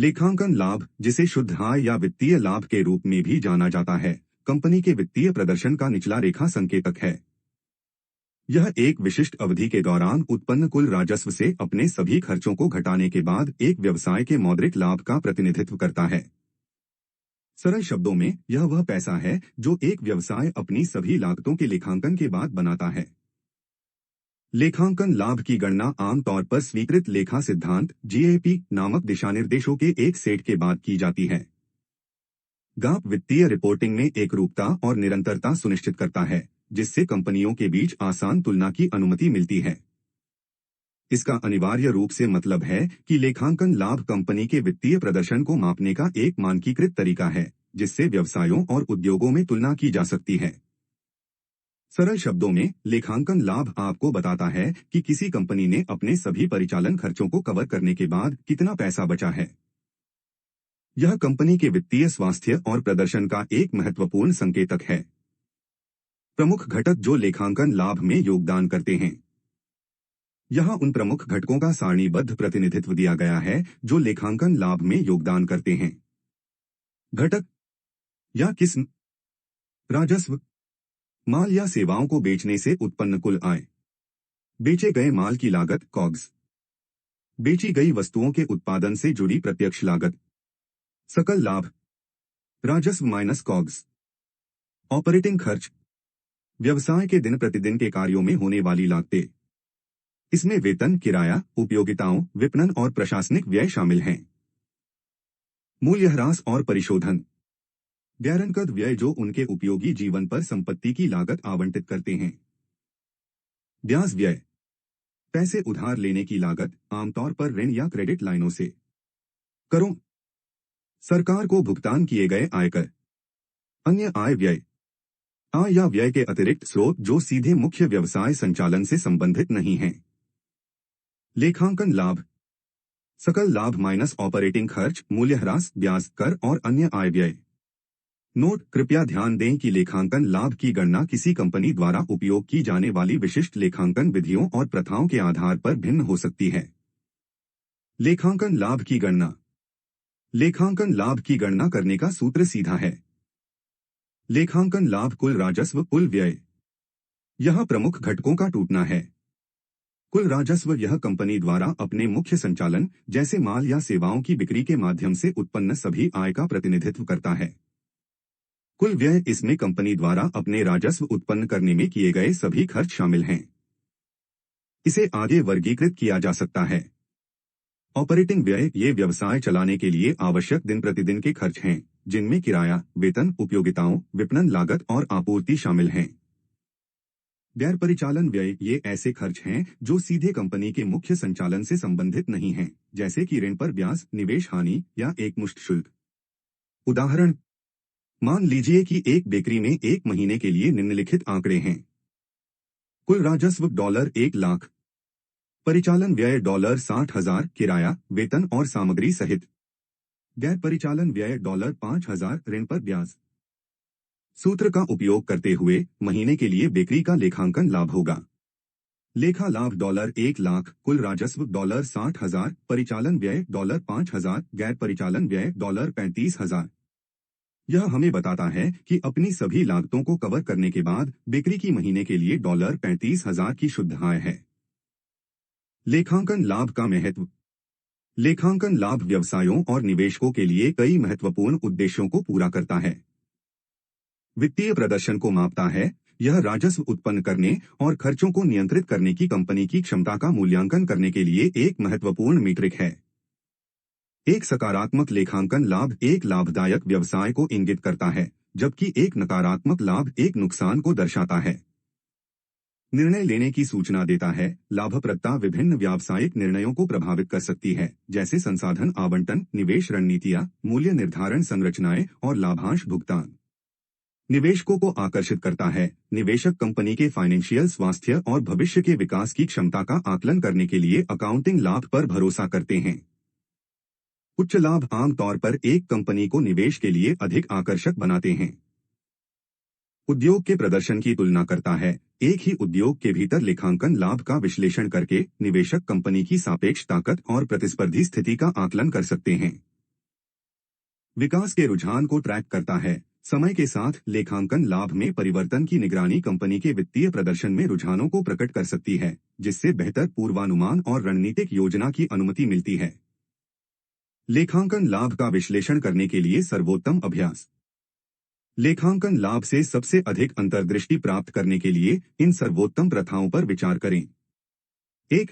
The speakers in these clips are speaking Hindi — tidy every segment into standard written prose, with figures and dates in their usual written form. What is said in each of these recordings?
लेखांकन लाभ, जिसे शुद्ध आय या वित्तीय लाभ के रूप में भी जाना जाता है, कंपनी के वित्तीय प्रदर्शन का निचला रेखा संकेतक है। यह एक विशिष्ट अवधि के दौरान उत्पन्न कुल राजस्व से अपने सभी खर्चों को घटाने के बाद एक व्यवसाय के मौद्रिक लाभ का प्रतिनिधित्व करता है। सरल शब्दों में, यह वह पैसा है जो एक व्यवसाय अपनी सभी लागतों के लेखांकन के बाद बनाता है। लेखांकन लाभ की गणना आमतौर पर स्वीकृत लेखा सिद्धांत (जीएपी) नामक दिशानिर्देशों के एक सेट के बाद की जाती है। GAAP वित्तीय रिपोर्टिंग में एकरूपता और निरंतरता सुनिश्चित करता है, जिससे कंपनियों के बीच आसान तुलना की अनुमति मिलती है। इसका अनिवार्य रूप से मतलब है कि लेखांकन लाभ कंपनी के वित्तीय प्रदर्शन को मापने का एक मानकीकृत तरीका है, जिससे व्यवसायों और उद्योगों में तुलना की जा सकती है। सरल शब्दों में, लेखांकन लाभ आपको बताता है कि किसी कंपनी ने अपने सभी परिचालन खर्चों को कवर करने के बाद कितना पैसा बचा है। यह कंपनी के वित्तीय स्वास्थ्य और प्रदर्शन का एक महत्वपूर्ण संकेतक है। प्रमुख घटक जो लेखांकन लाभ में योगदान करते हैं। यहाँ उन प्रमुख घटकों का सारणीबद्ध प्रतिनिधित्व दिया गया है जो लेखांकन लाभ में योगदान करते हैं। घटक या किस्म: राजस्व, माल या सेवाओं को बेचने से उत्पन्न कुल आय। बेचे गए माल की लागत कॉग्स। बेची गई वस्तुओं के उत्पादन से जुड़ी प्रत्यक्ष लागत। सकल लाभ, राजस्व माइनस कॉग्स। ऑपरेटिंग खर्च, व्यवसाय के दिन प्रतिदिन के कार्यों में होने वाली लागतें। इसमें वेतन, किराया, उपयोगिताओं, विपणन और प्रशासनिक व्यय शामिल हैं। मूल्यह्रास और परिशोधन, गैरनकद व्यय जो उनके उपयोगी जीवन पर संपत्ति की लागत आवंटित करते हैं। ब्याज व्यय, पैसे उधार लेने की लागत, आमतौर पर ऋण या क्रेडिट लाइनों से। करों, सरकार को भुगतान किए गए आयकर। अन्य आय व्यय, आय या व्यय के अतिरिक्त स्रोत जो सीधे मुख्य व्यवसाय संचालन से संबंधित नहीं हैं। लेखांकन लाभ: सकल लाभ माइनस ऑपरेटिंग खर्च, मूल्यह्रास, ब्याज, कर और अन्य आय व्यय। नोट: कृपया ध्यान दें कि लेखांकन लाभ की गणना किसी कंपनी द्वारा उपयोग की जाने वाली विशिष्ट लेखांकन विधियों और प्रथाओं के आधार पर भिन्न हो सकती है। लेखांकन लाभ की गणना। लेखांकन लाभ की गणना करने का सूत्र सीधा है। लेखांकन लाभ कुल राजस्व कुल व्यय। यह प्रमुख घटकों का टूटना है। कुल राजस्व यह कंपनी द्वारा अपने मुख्य संचालन, जैसे माल या सेवाओं की बिक्री के माध्यम से उत्पन्न सभी आय का प्रतिनिधित्व करता है। कुल व्यय, इसमें कंपनी द्वारा अपने राजस्व उत्पन्न करने में किए गए सभी खर्च शामिल हैं। इसे आगे वर्गीकृत किया जा सकता है। ऑपरेटिंग व्यय, ये व्यवसाय चलाने के लिए आवश्यक दिन प्रतिदिन के खर्च हैं, जिनमें किराया, वेतन, उपयोगिताओं, विपणन लागत और आपूर्ति शामिल हैं। गैर परिचालन व्यय, ये ऐसे खर्च हैं जो सीधे कंपनी के मुख्य संचालन से संबंधित नहीं हैं, जैसे कि ऋण पर ब्याज, निवेश हानि या एकमुश्त शुल्क। उदाहरण: मान लीजिए कि एक बेकरी में एक महीने के लिए निम्नलिखित आंकड़े हैं। कुल राजस्व $1,00,000, परिचालन व्यय $60,000, किराया, वेतन और सामग्री सहित। गैर परिचालन व्यय $5,000, ऋण पर ब्याज। सूत्र का उपयोग करते हुए महीने के लिए बेकरी का लेखांकन लाभ होगा: लेखा लाभ $1,00,000, कुल राजस्व $60,000, परिचालन व्यय $5,000, गैर परिचालन व्यय $35,000। यह हमें बताता है कि अपनी सभी लागतों को कवर करने के बाद बिक्री की महीने के लिए $35,000 की शुद्ध आय है। लेखांकन लाभ का महत्व। लेखांकन लाभ व्यवसायों और निवेशकों के लिए कई महत्वपूर्ण उद्देश्यों को पूरा करता है। वित्तीय प्रदर्शन को मापता है। यह राजस्व उत्पन्न करने और खर्चों को नियंत्रित करने की कंपनी की क्षमता का मूल्यांकन करने के लिए एक महत्वपूर्ण मीट्रिक है। एक सकारात्मक लेखांकन लाभ एक लाभदायक व्यवसाय को इंगित करता है, जबकि एक नकारात्मक लाभ एक नुकसान को दर्शाता है। निर्णय लेने की सूचना देता है। लाभप्रदता विभिन्न व्यावसायिक निर्णयों को प्रभावित कर सकती है, जैसे संसाधन आवंटन, निवेश रणनीतियां, मूल्य निर्धारण संरचनाएं और लाभांश भुगतान। निवेशकों को आकर्षित करता है। निवेशक कंपनी के फाइनेंशियल स्वास्थ्य और भविष्य के विकास की क्षमता का आकलन करने के लिए अकाउंटिंग लाभ पर भरोसा करते हैं। उच्च लाभ आमतौर पर एक कंपनी को निवेश के लिए अधिक आकर्षक बनाते हैं। उद्योग के प्रदर्शन की तुलना करता है। एक ही उद्योग के भीतर लेखांकन लाभ का विश्लेषण करके निवेशक कंपनी की सापेक्ष ताकत और प्रतिस्पर्धी स्थिति का आकलन कर सकते हैं। विकास के रुझान को ट्रैक करता है। समय के साथ लेखांकन लाभ में परिवर्तन की निगरानी कंपनी के वित्तीय प्रदर्शन में रुझानों को प्रकट कर सकती है, जिससे बेहतर पूर्वानुमान और रणनीतिक योजना की अनुमति मिलती है। लेखांकन लाभ का विश्लेषण करने के लिए सर्वोत्तम अभ्यास। लेखांकन लाभ से सबसे अधिक अंतर्दृष्टि प्राप्त करने के लिए इन सर्वोत्तम प्रथाओं पर विचार करें। 1.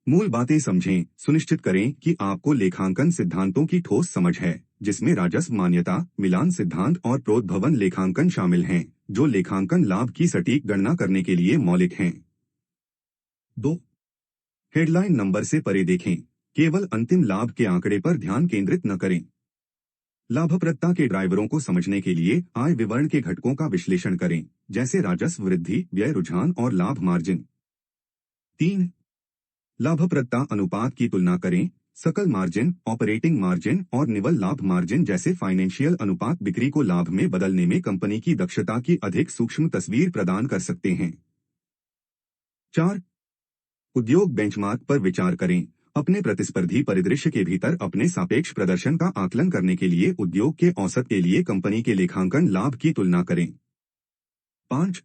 मूल बातें समझें। सुनिश्चित करें कि आपको लेखांकन सिद्धांतों की ठोस समझ है, जिसमें राजस्व मान्यता, मिलान सिद्धांत और प्रोद्भवन लेखांकन शामिल हैं, जो लेखांकन लाभ की सटीक गणना करने के लिए मौलिक हैं। 2. हेडलाइन नंबर से परे देखें। केवल अंतिम लाभ के आंकड़े पर ध्यान केंद्रित न करें। लाभप्रदता के ड्राइवरों को समझने के लिए आय विवरण के घटकों का विश्लेषण करें, जैसे राजस्व वृद्धि, व्यय रुझान और लाभ मार्जिन। 3. लाभप्रदता अनुपात की तुलना करें। सकल मार्जिन, ऑपरेटिंग मार्जिन और निवल लाभ मार्जिन जैसे फाइनेंशियल अनुपात बिक्री को लाभ में बदलने में कंपनी की दक्षता की अधिक सूक्ष्म तस्वीर प्रदान कर सकते हैं। 4. उद्योग बेंचमार्क पर विचार करें। अपने प्रतिस्पर्धी परिदृश्य के भीतर अपने सापेक्ष प्रदर्शन का आकलन करने के लिए उद्योग के औसत के लिए कंपनी के लेखांकन लाभ की तुलना करें। 5.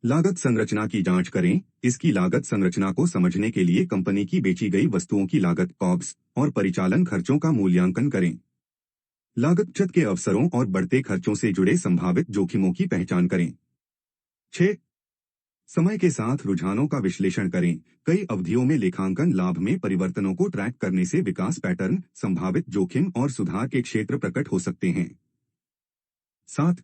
लागत संरचना की जांच करें। इसकी लागत संरचना को समझने के लिए कंपनी की बेची गई वस्तुओं की लागत कॉग्स और परिचालन खर्चों का मूल्यांकन करें। लागत बचत के अवसरों और बढ़ते खर्चों से जुड़े संभावित जोखिमों की पहचान करें। 6. समय के साथ रुझानों का विश्लेषण करें। कई अवधियों में लेखांकन लाभ में परिवर्तनों को ट्रैक करने से विकास पैटर्न, संभावित जोखिम और सुधार के क्षेत्र प्रकट हो सकते हैं। 7.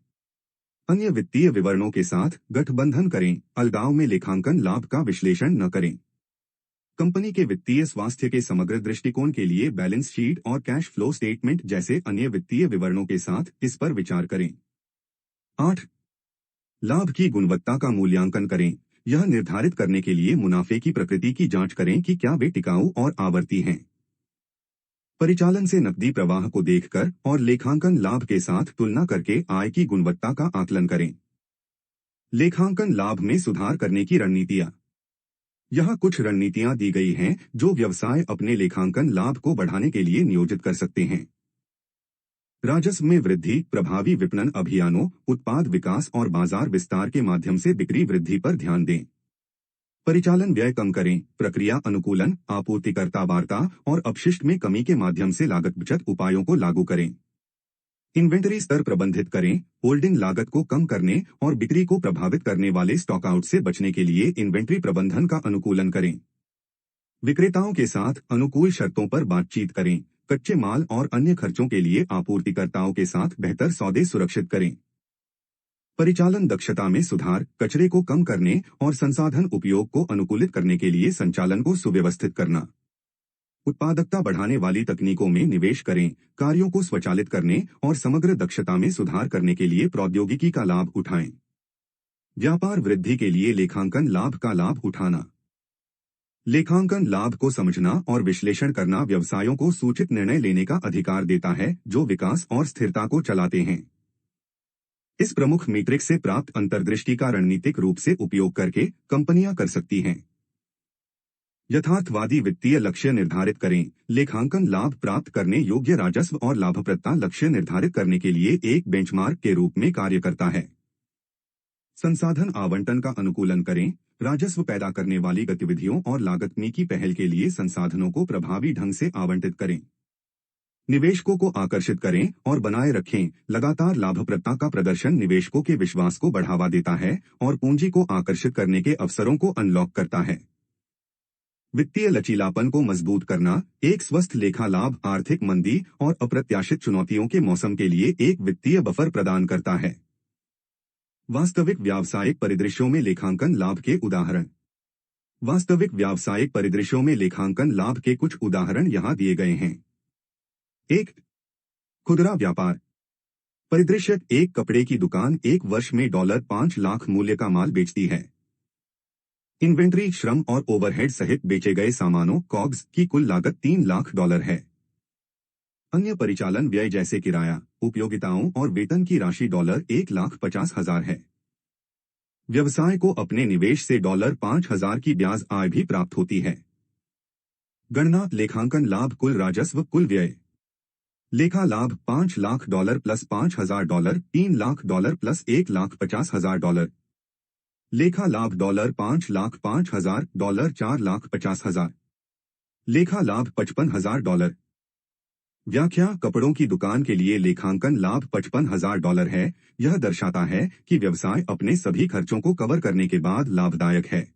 अन्य वित्तीय विवरणों के साथ गठबंधन करें। अलगाव में लेखांकन लाभ का विश्लेषण न करें। कंपनी के वित्तीय स्वास्थ्य के समग्र दृष्टिकोण के लिए बैलेंस शीट और कैश फ्लो स्टेटमेंट जैसे अन्य वित्तीय विवरणों के साथ इस पर विचार करें। 8. लाभ की गुणवत्ता का मूल्यांकन करें। यह निर्धारित करने के लिए मुनाफे की प्रकृति की जांच करें कि क्या वे टिकाऊ और आवर्ती हैं। परिचालन से नकदी प्रवाह को देखकर और लेखांकन लाभ के साथ तुलना करके आय की गुणवत्ता का आकलन करें। लेखांकन लाभ में सुधार करने की रणनीतियां। यहाँ कुछ रणनीतियां दी गई हैं जो व्यवसाय अपने लेखांकन लाभ को बढ़ाने के लिए नियोजित कर सकते हैं। राजस्व में वृद्धि। प्रभावी विपणन अभियानों, उत्पाद विकास और बाजार विस्तार के माध्यम से बिक्री वृद्धि पर ध्यान दें। परिचालन व्यय कम करें। प्रक्रिया अनुकूलन, आपूर्तिकर्ता वार्ता और अपशिष्ट में कमी के माध्यम से लागत बचत उपायों को लागू करें। इन्वेंटरी स्तर प्रबंधित करें। होल्डिंग लागत को कम करने और बिक्री को प्रभावित करने वाले स्टॉकआउट से बचने के लिए इन्वेंटरी प्रबंधन का अनुकूलन करें। विक्रेताओं के साथ अनुकूल शर्तों पर बातचीत करें। कच्चे माल और अन्य खर्चों के लिए आपूर्तिकर्ताओं के साथ बेहतर सौदे सुरक्षित करें। परिचालन दक्षता में सुधार। कचरे को कम करने और संसाधन उपयोग को अनुकूलित करने के लिए संचालन को सुव्यवस्थित करना। उत्पादकता बढ़ाने वाली तकनीकों में निवेश करें। कार्यों को स्वचालित करने और समग्र दक्षता में सुधार करने के लिए प्रौद्योगिकी का लाभ उठाएं। व्यापार वृद्धि के लिए लेखांकन लाभ का लाभ उठाना। लेखांकन लाभ को समझना और विश्लेषण करना व्यवसायों को सूचित निर्णय लेने का अधिकार देता है, जो विकास और स्थिरता को चलाते हैं। इस प्रमुख मीट्रिक से प्राप्त अंतर्दृष्टि का रणनीतिक रूप से उपयोग करके कंपनियां कर सकती हैं। यथार्थवादी वित्तीय लक्ष्य निर्धारित करें। लेखांकन लाभ प्राप्त करने योग्य राजस्व और लाभप्रदता लक्ष्य निर्धारित करने के लिए एक बेंचमार्क के रूप में कार्य करता है। संसाधन आवंटन का अनुकूलन करें। राजस्व पैदा करने वाली गतिविधियों और लागत में की पहल के लिए संसाधनों को प्रभावी ढंग से आवंटित करें। निवेशकों को आकर्षित करें और बनाए रखें। लगातार लाभप्रदता का प्रदर्शन निवेशकों के विश्वास को बढ़ावा देता है और पूंजी को आकर्षित करने के अवसरों को अनलॉक करता है। वित्तीय लचीलापन को मजबूत करना। एक स्वस्थ लेखा लाभ आर्थिक मंदी और अप्रत्याशित चुनौतियों के मौसम के लिए एक वित्तीय बफर प्रदान करता है। वास्तविक व्यावसायिक परिदृश्यों में लेखांकन लाभ के उदाहरण। वास्तविक व्यावसायिक परिदृश्यों में लेखांकन लाभ के कुछ उदाहरण यहाँ दिए गए हैं। 1. खुदरा व्यापार परिदृश्य। एक कपड़े की दुकान 1 वर्ष में $5 लाख मूल्य का माल बेचती है। इन्वेंट्री, श्रम और ओवरहेड सहित बेचे गए सामानों कॉग्स की कुल लागत $3 लाख है। अन्य परिचालन व्यय जैसे किराया, उपयोगिताओं और वेतन की राशि $1,50,000 है। व्यवसाय को अपने निवेश से $5,000 की ब्याज आय भी प्राप्त होती है। गणना। लेखांकन लाभ कुल राजस्व कुल व्यय। लेखा लाभ $5,00,000 प्लस $5,000, $3,00,000 प्लस $1,50,000। लेखा लाभ $5,05,000, $4,50,000। लेखा लाभ $55,000। व्याख्या कपड़ों की दुकान के लिए लेखांकन लाभ $55,000 है। यह दर्शाता है कि व्यवसाय अपने सभी खर्चों को कवर करने के बाद लाभदायक है।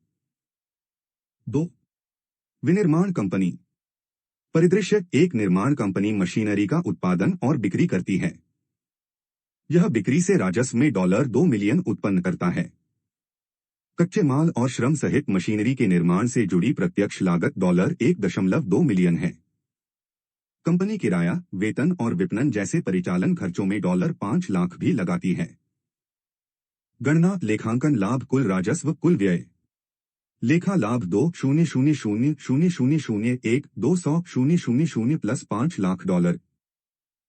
2. विनिर्माण कंपनी। परिदृश्य एक निर्माण कंपनी मशीनरी का उत्पादन और बिक्री करती है। यह बिक्री से राजस्व में $2 मिलियन उत्पन्न करता है। कच्चे माल और श्रम सहित मशीनरी के निर्माण से जुड़ी प्रत्यक्ष लागत $1.2 मिलियन है। कंपनी किराया, वेतन और विपणन जैसे परिचालन खर्चों में $5 लाख भी लगाती है। गणना लेखांकन लाभ कुल राजस्व कुल व्यय। लेखा लाभ $2,00,000,1,200,000 प्लस $5 लाख।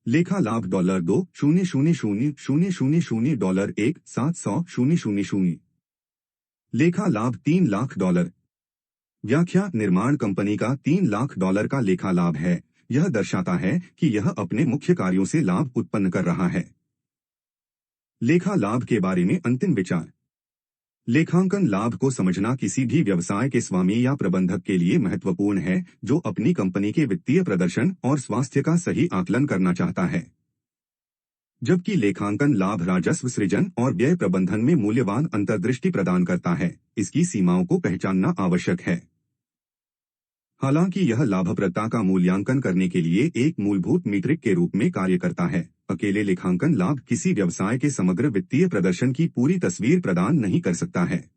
लेखा लाभ $2,00,000,1,700,000। लेखा लाभ $3 लाख। व्याख्या निर्माण कंपनी का $3 लाख का लेखा लाभ है। यह दर्शाता है कि यह अपने मुख्य कार्यों से लाभ उत्पन्न कर रहा है। लेखा लाभ के बारे में अंतिम विचार। लेखांकन लाभ को समझना किसी भी व्यवसाय के स्वामी या प्रबंधक के लिए महत्वपूर्ण है, जो अपनी कंपनी के वित्तीय प्रदर्शन और स्वास्थ्य का सही आकलन करना चाहता है। जबकि लेखांकन लाभ राजस्व सृजन और व्यय प्रबंधन में मूल्यवान अंतर्दृष्टि प्रदान करता है, इसकी सीमाओं को पहचानना आवश्यक है। हालांकि यह लाभप्रदता का मूल्यांकन करने के लिए एक मूलभूत मीट्रिक के रूप में कार्य करता है, अकेले लेखांकन लाभ किसी व्यवसाय के समग्र वित्तीय प्रदर्शन की पूरी तस्वीर प्रदान नहीं कर सकता है।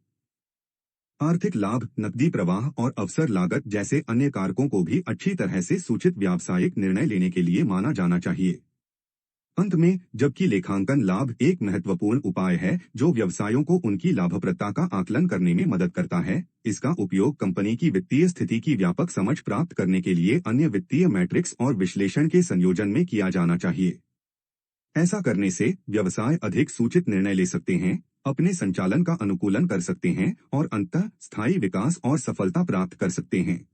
आर्थिक लाभ, नकदी प्रवाह और अवसर लागत जैसे अन्य कारकों को भी अच्छी तरह से सूचित व्यावसायिक निर्णय लेने के लिए माना जाना चाहिए। अंत में, जबकि लेखांकन लाभ एक महत्वपूर्ण उपाय है जो व्यवसायों को उनकी लाभप्रदता का आकलन करने में मदद करता है, इसका उपयोग कंपनी की वित्तीय स्थिति की व्यापक समझ प्राप्त करने के लिए अन्य वित्तीय मैट्रिक्स और विश्लेषण के संयोजन में किया जाना चाहिए। ऐसा करने से व्यवसाय अधिक सूचित निर्णय ले सकते हैं, अपने संचालन का अनुकूलन कर सकते हैं और अंततः स्थायी विकास और सफलता प्राप्त कर सकते हैं।